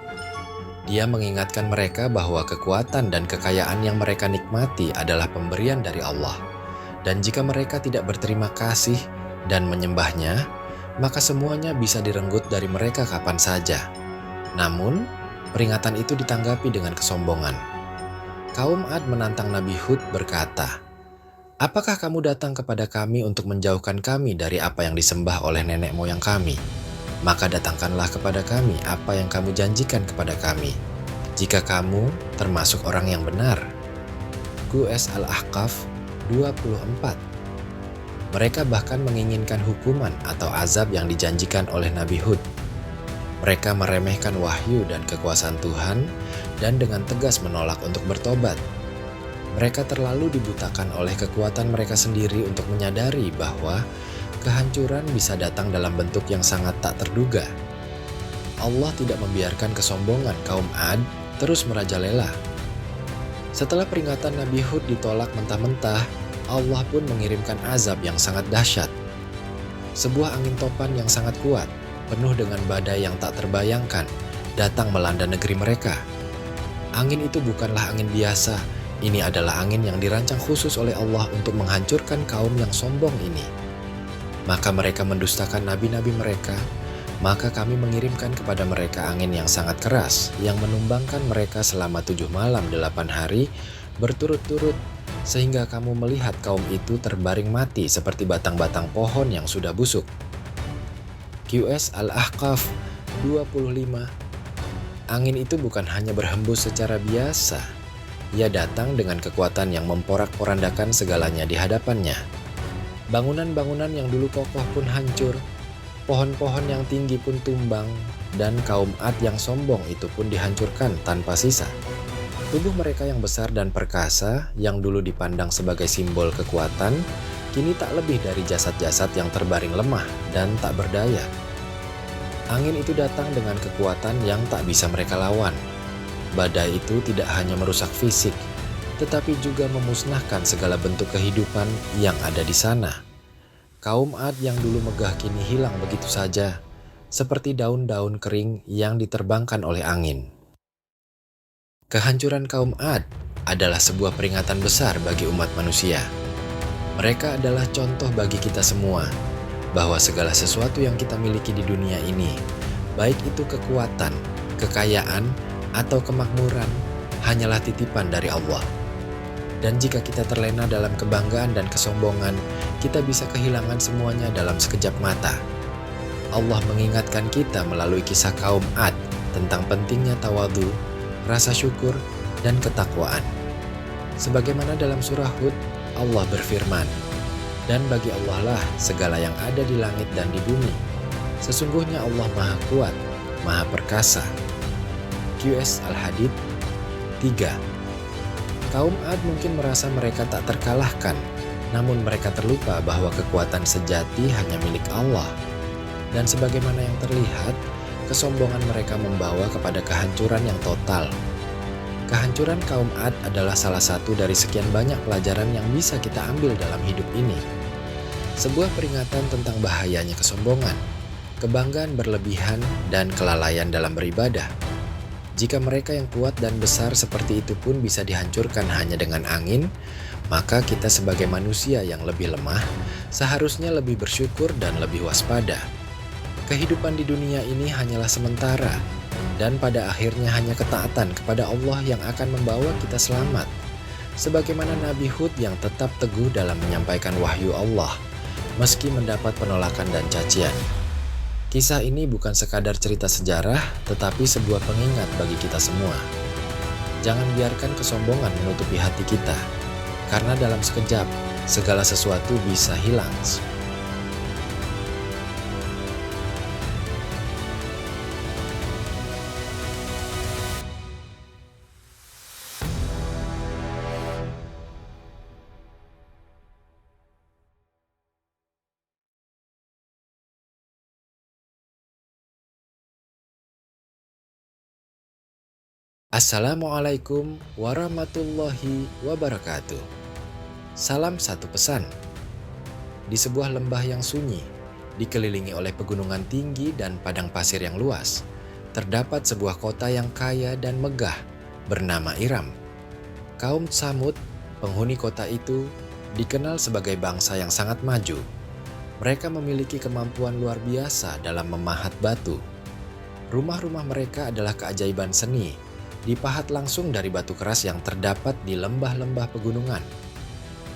Dia mengingatkan mereka bahwa kekuatan dan kekayaan yang mereka nikmati adalah pemberian dari Allah. Dan jika mereka tidak berterima kasih dan menyembahnya, maka semuanya bisa direnggut dari mereka kapan saja. Namun, peringatan itu ditanggapi dengan kesombongan. Kaum Ad menantang Nabi Hud berkata, "Apakah kamu datang kepada kami untuk menjauhkan kami dari apa yang disembah oleh nenek moyang kami? Maka datangkanlah kepada kami apa yang kamu janjikan kepada kami, jika kamu termasuk orang yang benar." Qas Al-Ahqaf 24. Mereka bahkan menginginkan hukuman atau azab yang dijanjikan oleh Nabi Hud. Mereka meremehkan wahyu dan kekuasaan Tuhan dan dengan tegas menolak untuk bertobat. Mereka terlalu dibutakan oleh kekuatan mereka sendiri untuk menyadari bahwa kehancuran bisa datang dalam bentuk yang sangat tak terduga. Allah tidak membiarkan kesombongan kaum Ad terus merajalela. Setelah peringatan Nabi Hud ditolak mentah-mentah, Allah pun mengirimkan azab yang sangat dahsyat. Sebuah angin topan yang sangat kuat, penuh dengan badai yang tak terbayangkan, datang melanda negeri mereka. Angin itu bukanlah angin biasa, Ini adalah angin yang dirancang khusus oleh Allah untuk menghancurkan kaum yang sombong ini. Maka mereka mendustakan nabi-nabi mereka, maka kami mengirimkan kepada mereka angin yang sangat keras, yang menumbangkan mereka selama 7 malam 8 hari berturut-turut, sehingga kamu melihat kaum itu terbaring mati seperti batang-batang pohon yang sudah busuk. QS Al-Ahqaf 25. Angin itu bukan hanya berhembus secara biasa, ia datang dengan kekuatan yang memporak-porandakan segalanya di hadapannya. Bangunan-bangunan yang dulu kokoh pun hancur, pohon-pohon yang tinggi pun tumbang, dan kaum Ad yang sombong itu pun dihancurkan tanpa sisa. Tubuh mereka yang besar dan perkasa, yang dulu dipandang sebagai simbol kekuatan, kini tak lebih dari jasad-jasad yang terbaring lemah dan tak berdaya. Angin itu datang dengan kekuatan yang tak bisa mereka lawan. Badai itu tidak hanya merusak fisik, tetapi juga memusnahkan segala bentuk kehidupan yang ada di sana. Kaum Ad yang dulu megah kini hilang begitu saja, seperti daun-daun kering yang diterbangkan oleh angin. Kehancuran kaum Ad adalah sebuah peringatan besar bagi umat manusia. Mereka adalah contoh bagi kita semua, bahwa segala sesuatu yang kita miliki di dunia ini, baik itu kekuatan, kekayaan, atau kemakmuran, hanyalah titipan dari Allah. Dan jika kita terlena dalam kebanggaan dan kesombongan, kita bisa kehilangan semuanya dalam sekejap mata. Allah mengingatkan kita melalui kisah kaum Ad tentang pentingnya tawadhu, rasa syukur, dan ketakwaan. Sebagaimana dalam surah Hud, Allah berfirman, "Dan bagi Allah lah segala yang ada di langit dan di bumi. Sesungguhnya Allah Maha Kuat, Maha Perkasa." QS Al-Hadid 3. Kaum Ad mungkin merasa mereka tak terkalahkan, namun mereka terlupa bahwa kekuatan sejati hanya milik Allah. Dan sebagaimana yang terlihat, kesombongan mereka membawa kepada kehancuran yang total. Kehancuran kaum Ad adalah salah satu dari sekian banyak pelajaran yang bisa kita ambil dalam hidup ini. Sebuah peringatan tentang bahayanya kesombongan, kebanggaan berlebihan, dan kelalaian dalam beribadah. Jika mereka yang kuat dan besar seperti itu pun bisa dihancurkan hanya dengan angin, maka kita sebagai manusia yang lebih lemah seharusnya lebih bersyukur dan lebih waspada. Kehidupan di dunia ini hanyalah sementara, dan pada akhirnya hanya ketaatan kepada Allah yang akan membawa kita selamat. Sebagaimana Nabi Hud yang tetap teguh dalam menyampaikan wahyu Allah, meski mendapat penolakan dan cacian. Kisah ini bukan sekadar cerita sejarah, tetapi sebuah pengingat bagi kita semua. Jangan biarkan kesombongan menutupi hati kita, karena dalam sekejap, segala sesuatu bisa hilang. Assalamualaikum warahmatullahi wabarakatuh. Salam satu pesan. Di sebuah lembah yang sunyi, dikelilingi oleh pegunungan tinggi dan padang pasir yang luas, terdapat sebuah kota yang kaya dan megah bernama Iram. Kaum Tsamud, penghuni kota itu, dikenal sebagai bangsa yang sangat maju. Mereka memiliki kemampuan luar biasa dalam memahat batu. Rumah-rumah mereka adalah keajaiban seni, dipahat langsung dari batu keras yang terdapat di lembah-lembah pegunungan.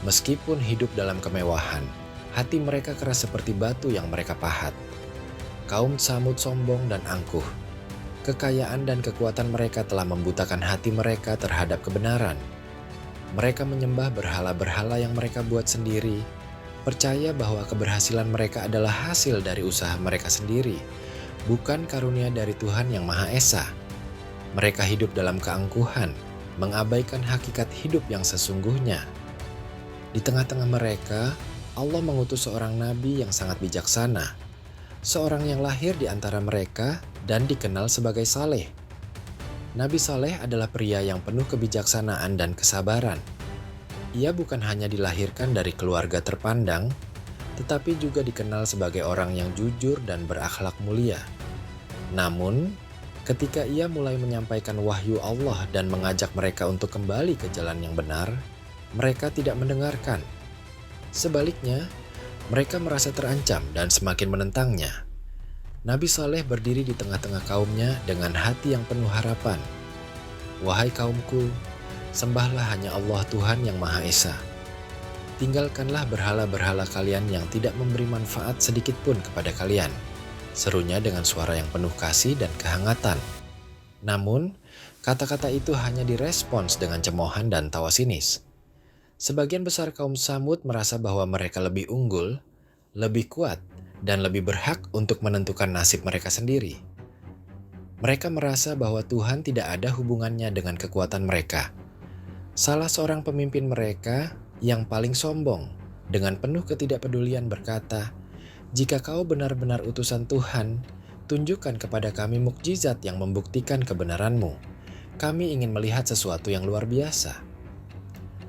Meskipun hidup dalam kemewahan, hati mereka keras seperti batu yang mereka pahat. Kaum Tsamud sombong dan angkuh. Kekayaan dan kekuatan mereka telah membutakan hati mereka terhadap kebenaran. Mereka menyembah berhala-berhala yang mereka buat sendiri, percaya bahwa keberhasilan mereka adalah hasil dari usaha mereka sendiri, bukan karunia dari Tuhan yang Maha Esa. Mereka hidup dalam keangkuhan, mengabaikan hakikat hidup yang sesungguhnya. Di tengah-tengah mereka, Allah mengutus seorang nabi yang sangat bijaksana, seorang yang lahir di antara mereka dan dikenal sebagai Saleh. Nabi Saleh adalah pria yang penuh kebijaksanaan dan kesabaran. Ia bukan hanya dilahirkan dari keluarga terpandang, tetapi juga dikenal sebagai orang yang jujur dan berakhlak mulia. Namun, Ketika ia mulai menyampaikan wahyu Allah dan mengajak mereka untuk kembali ke jalan yang benar, mereka tidak mendengarkan. Sebaliknya, mereka merasa terancam dan semakin menentangnya. Nabi Saleh berdiri di tengah-tengah kaumnya dengan hati yang penuh harapan. "Wahai kaumku, sembahlah hanya Allah Tuhan yang Maha Esa. Tinggalkanlah berhala-berhala kalian yang tidak memberi manfaat sedikit pun kepada kalian," serunya dengan suara yang penuh kasih dan kehangatan. Namun, kata-kata itu hanya direspons dengan cemoohan dan tawa sinis. Sebagian besar kaum Tsamud merasa bahwa mereka lebih unggul, lebih kuat, dan lebih berhak untuk menentukan nasib mereka sendiri. Mereka merasa bahwa Tuhan tidak ada hubungannya dengan kekuatan mereka. Salah seorang pemimpin mereka yang paling sombong dengan penuh ketidakpedulian berkata, "Jika kau benar-benar utusan Tuhan, tunjukkan kepada kami mukjizat yang membuktikan kebenaranmu. Kami ingin melihat sesuatu yang luar biasa."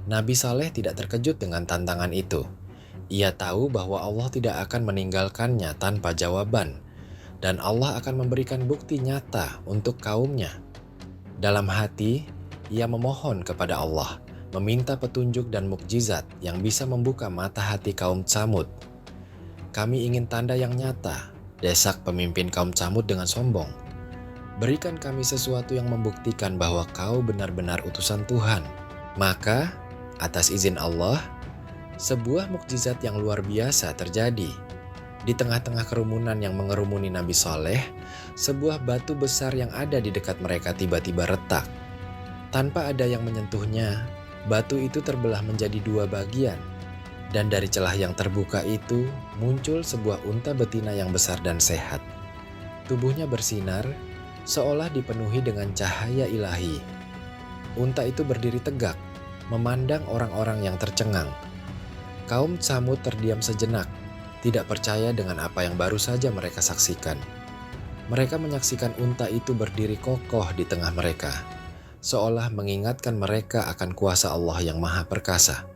Nabi Saleh tidak terkejut dengan tantangan itu. Ia tahu bahwa Allah tidak akan meninggalkannya tanpa jawaban, dan Allah akan memberikan bukti nyata untuk kaumnya. Dalam hati, ia memohon kepada Allah, meminta petunjuk dan mukjizat yang bisa membuka mata hati kaum Tsamud. "Kami ingin tanda yang nyata," desak pemimpin kaum Tsamud dengan sombong. "Berikan kami sesuatu yang membuktikan bahwa kau benar-benar utusan Tuhan." Maka, atas izin Allah, sebuah mukjizat yang luar biasa terjadi. Di tengah-tengah kerumunan yang mengerumuni Nabi Saleh, sebuah batu besar yang ada di dekat mereka tiba-tiba retak. Tanpa ada yang menyentuhnya, batu itu terbelah menjadi dua bagian. Dan dari celah yang terbuka itu muncul sebuah unta betina yang besar dan sehat. Tubuhnya bersinar, seolah dipenuhi dengan cahaya ilahi. Unta itu berdiri tegak, memandang orang-orang yang tercengang. Kaum Tsamud terdiam sejenak, tidak percaya dengan apa yang baru saja mereka saksikan. Mereka menyaksikan unta itu berdiri kokoh di tengah mereka, seolah mengingatkan mereka akan kuasa Allah yang Maha Perkasa.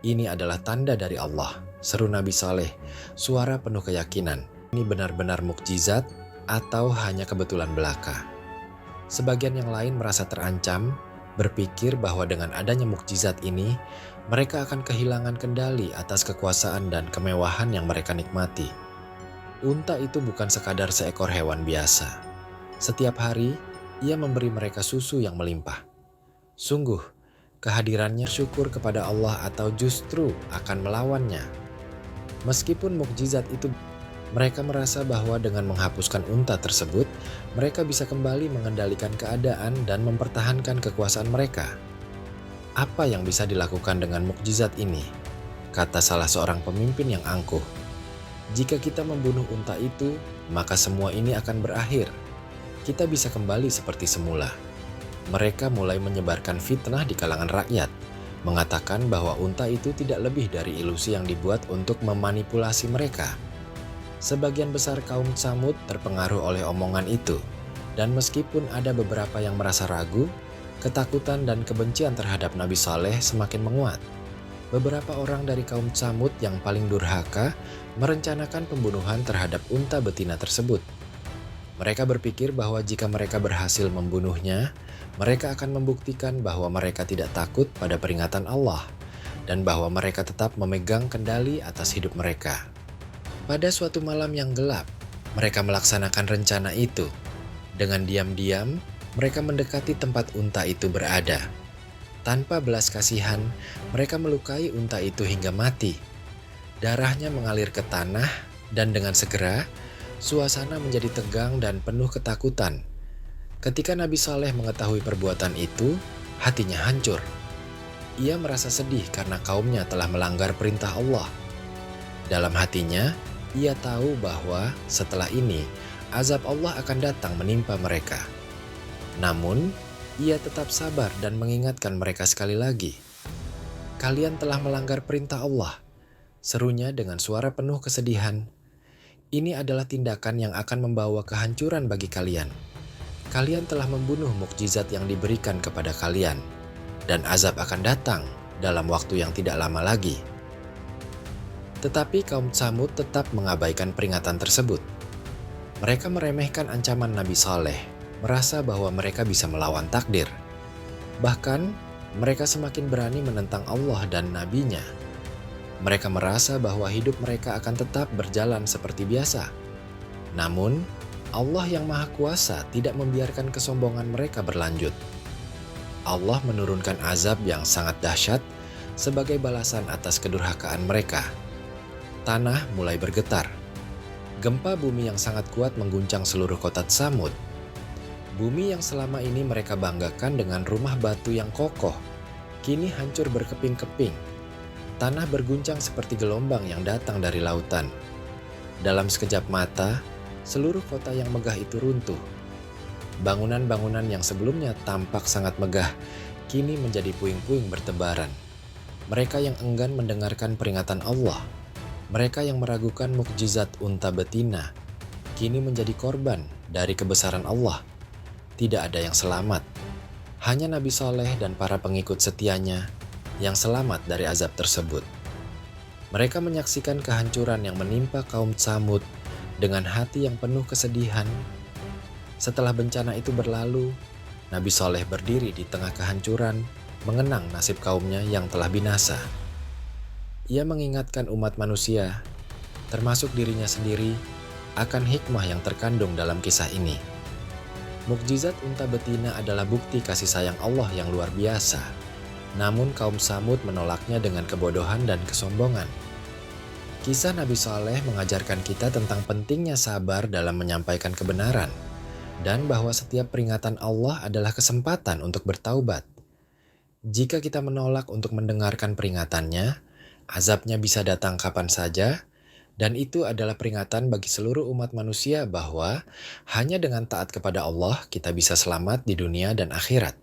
"Ini adalah tanda dari Allah," seru Nabi Saleh, suara penuh keyakinan. "Ini benar-benar mukjizat atau hanya kebetulan belaka?" Sebagian yang lain merasa terancam, berpikir bahwa dengan adanya mukjizat ini, mereka akan kehilangan kendali atas kekuasaan dan kemewahan yang mereka nikmati. Unta itu bukan sekadar seekor hewan biasa. Setiap hari, ia memberi mereka susu yang melimpah. Sungguh, kehadirannya syukur kepada Allah atau justru akan melawannya. Meskipun mukjizat itu, mereka merasa bahwa dengan menghapuskan unta tersebut, mereka bisa kembali mengendalikan keadaan dan mempertahankan kekuasaan mereka. "Apa yang bisa dilakukan dengan mukjizat ini?" kata salah seorang pemimpin yang angkuh. "Jika kita membunuh unta itu, maka semua ini akan berakhir. Kita bisa kembali seperti semula." Mereka mulai menyebarkan fitnah di kalangan rakyat, mengatakan bahwa unta itu tidak lebih dari ilusi yang dibuat untuk memanipulasi mereka. Sebagian besar kaum Tsamud terpengaruh oleh omongan itu, dan meskipun ada beberapa yang merasa ragu, ketakutan dan kebencian terhadap Nabi Saleh semakin menguat. Beberapa orang dari kaum Tsamud yang paling durhaka merencanakan pembunuhan terhadap unta betina tersebut. Mereka berpikir bahwa jika mereka berhasil membunuhnya, mereka akan membuktikan bahwa mereka tidak takut pada peringatan Allah, dan bahwa mereka tetap memegang kendali atas hidup mereka. Pada suatu malam yang gelap, mereka melaksanakan rencana itu. Dengan diam-diam, mereka mendekati tempat unta itu berada. Tanpa belas kasihan, mereka melukai unta itu hingga mati. Darahnya mengalir ke tanah, dan dengan segera, suasana menjadi tegang dan penuh ketakutan. Ketika Nabi Saleh mengetahui perbuatan itu, hatinya hancur. Ia merasa sedih karena kaumnya telah melanggar perintah Allah. Dalam hatinya, ia tahu bahwa setelah ini, azab Allah akan datang menimpa mereka. Namun, ia tetap sabar dan mengingatkan mereka sekali lagi. "Kalian telah melanggar perintah Allah," serunya dengan suara penuh kesedihan. "Ini adalah tindakan yang akan membawa kehancuran bagi kalian. Kalian telah membunuh mukjizat yang diberikan kepada kalian, dan azab akan datang dalam waktu yang tidak lama lagi." Tetapi kaum Tsamud tetap mengabaikan peringatan tersebut. Mereka meremehkan ancaman Nabi Saleh. merasa bahwa mereka bisa melawan takdir. Bahkan, mereka semakin berani menentang Allah dan Nabi-Nya. Mereka merasa bahwa hidup mereka akan tetap berjalan seperti biasa. Namun, Allah yang Maha Kuasa tidak membiarkan kesombongan mereka berlanjut. Allah menurunkan azab yang sangat dahsyat sebagai balasan atas kedurhakaan mereka. Tanah mulai bergetar. Gempa bumi yang sangat kuat mengguncang seluruh kota Tsamud. Bumi yang selama ini mereka banggakan dengan rumah batu yang kokoh, kini hancur berkeping-keping. Tanah berguncang seperti gelombang yang datang dari lautan. Dalam sekejap mata, seluruh kota yang megah itu runtuh. Bangunan-bangunan yang sebelumnya tampak sangat megah, kini menjadi puing-puing bertebaran. Mereka yang enggan mendengarkan peringatan Allah, mereka yang meragukan mukjizat unta betina, kini menjadi korban dari kebesaran Allah. Tidak ada yang selamat. Hanya Nabi Saleh dan para pengikut setianya yang selamat dari azab tersebut. Mereka menyaksikan kehancuran yang menimpa kaum Tsamud dengan hati yang penuh kesedihan. Setelah bencana itu berlalu, Nabi Saleh berdiri di tengah kehancuran, mengenang nasib kaumnya yang telah binasa. Ia mengingatkan umat manusia, termasuk dirinya sendiri, akan hikmah yang terkandung dalam kisah ini. Mukjizat unta betina adalah bukti kasih sayang Allah yang luar biasa. Namun kaum Tsamud menolaknya dengan kebodohan dan kesombongan. Kisah Nabi Saleh mengajarkan kita tentang pentingnya sabar dalam menyampaikan kebenaran, dan bahwa setiap peringatan Allah adalah kesempatan untuk bertaubat. Jika kita menolak untuk mendengarkan peringatannya, azabnya bisa datang kapan saja, dan itu adalah peringatan bagi seluruh umat manusia bahwa hanya dengan taat kepada Allah kita bisa selamat di dunia dan akhirat.